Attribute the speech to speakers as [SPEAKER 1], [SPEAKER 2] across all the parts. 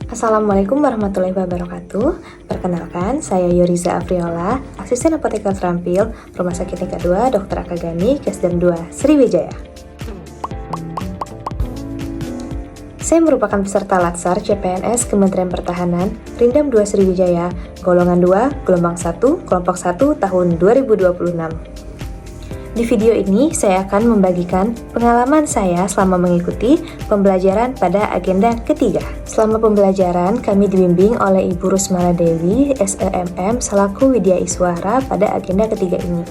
[SPEAKER 1] Assalamualaikum warahmatullahi wabarakatuh. Perkenalkan, saya Yoriza Afriola, asisten apoteker terampil Rumah Sakit Tingkat 2 Dr. Akagani, Kesdam 2, Sriwijaya. Saya merupakan peserta Latsar CPNS Kementerian Pertahanan, Rindam 2 Sriwijaya, golongan 2, gelombang 1, kelompok 1 tahun 2026. Di video ini, saya akan membagikan pengalaman saya selama mengikuti pembelajaran pada agenda ketiga. Selama pembelajaran, kami dibimbing oleh Ibu Rusmana Dewi, SEMM, selaku Widya Iswara pada agenda ketiga ini.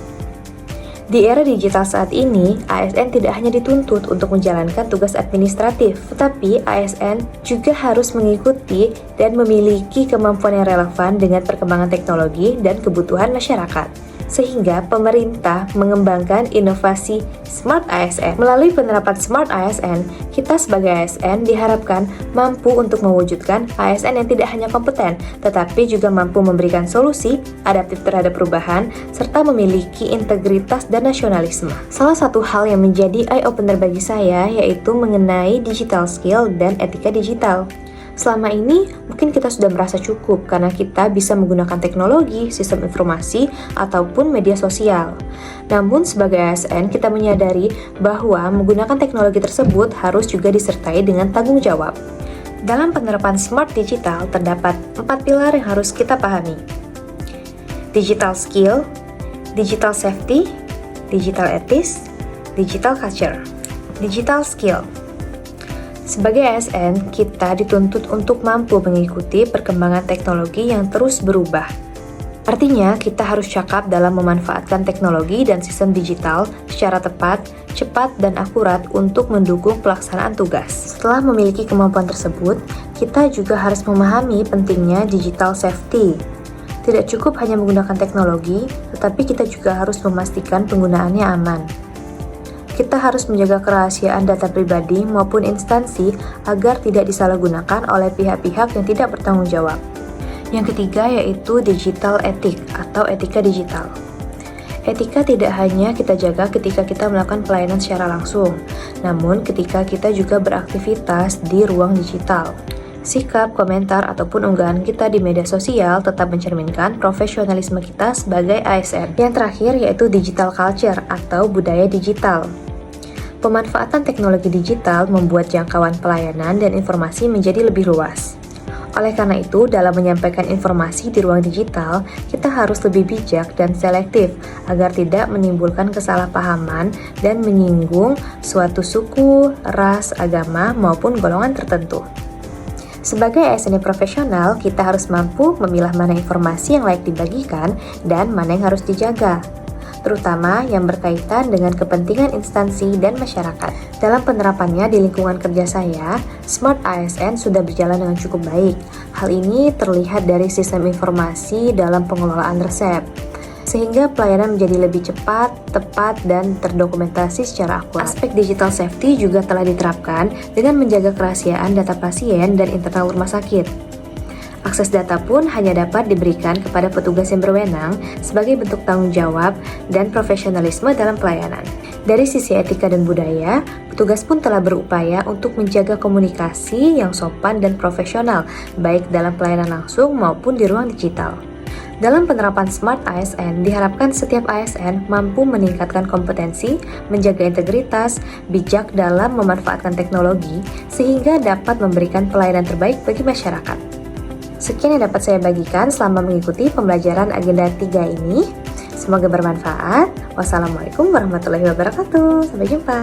[SPEAKER 1] Di era digital saat ini, ASN tidak hanya dituntut untuk menjalankan tugas administratif, tetapi ASN juga harus mengikuti dan memiliki kemampuan yang relevan dengan perkembangan teknologi dan kebutuhan masyarakat. Sehingga pemerintah mengembangkan inovasi Smart ASN. Melalui penerapan Smart ASN, kita sebagai ASN diharapkan mampu untuk mewujudkan ASN yang tidak hanya kompeten, tetapi juga mampu memberikan solusi adaptif terhadap perubahan, serta memiliki integritas dan nasionalisme. Salah satu hal yang menjadi eye-opener bagi saya yaitu mengenai digital skill dan etika digital. Selama ini, mungkin kita sudah merasa cukup karena kita bisa menggunakan teknologi, sistem informasi, ataupun media sosial. Namun, sebagai ASN, kita menyadari bahwa menggunakan teknologi tersebut harus juga disertai dengan tanggung jawab. Dalam penerapan Smart Digital, terdapat 4 pilar yang harus kita pahami. Digital Skill, Digital Safety, Digital Ethics, Digital Culture. Digital Skill. Sebagai ASN, kita dituntut untuk mampu mengikuti perkembangan teknologi yang terus berubah. Artinya, kita harus cakap dalam memanfaatkan teknologi dan sistem digital secara tepat, cepat, dan akurat untuk mendukung pelaksanaan tugas. Setelah memiliki kemampuan tersebut, kita juga harus memahami pentingnya digital safety. Tidak cukup hanya menggunakan teknologi, tetapi kita juga harus memastikan penggunaannya aman. Kita harus menjaga kerahasiaan data pribadi maupun instansi agar tidak disalahgunakan oleh pihak-pihak yang tidak bertanggung jawab. Yang ketiga yaitu digital ethic atau etika digital. Etika tidak hanya kita jaga ketika kita melakukan pelayanan secara langsung, namun ketika kita juga beraktivitas di ruang digital. Sikap, komentar, ataupun unggahan kita di media sosial tetap mencerminkan profesionalisme kita sebagai ASN. Yang terakhir yaitu digital culture atau budaya digital. Pemanfaatan teknologi digital membuat jangkauan pelayanan dan informasi menjadi lebih luas. Oleh karena itu, dalam menyampaikan informasi di ruang digital, kita harus lebih bijak dan selektif agar tidak menimbulkan kesalahpahaman dan menyinggung suatu suku, ras, agama, maupun golongan tertentu. Sebagai ASN profesional, kita harus mampu memilah mana informasi yang layak dibagikan dan mana yang harus dijaga, terutama yang berkaitan dengan kepentingan instansi dan masyarakat. Dalam penerapannya di lingkungan kerja saya, Smart ASN sudah berjalan dengan cukup baik. Hal ini terlihat dari sistem informasi dalam pengelolaan resep, sehingga pelayanan menjadi lebih cepat, tepat, dan terdokumentasi secara akurat. Aspek digital safety juga telah diterapkan dengan menjaga kerahasiaan data pasien dan internal rumah sakit. Akses data pun hanya dapat diberikan kepada petugas yang berwenang sebagai bentuk tanggung jawab dan profesionalisme dalam pelayanan. Dari sisi etika dan budaya, petugas pun telah berupaya untuk menjaga komunikasi yang sopan dan profesional, baik dalam pelayanan langsung maupun di ruang digital. Dalam penerapan Smart ASN, diharapkan setiap ASN mampu meningkatkan kompetensi, menjaga integritas, bijak dalam memanfaatkan teknologi, sehingga dapat memberikan pelayanan terbaik bagi masyarakat. Sekian yang dapat saya bagikan selama mengikuti pembelajaran agenda 3 ini. Semoga bermanfaat. Wassalamualaikum warahmatullahi wabarakatuh. Sampai jumpa.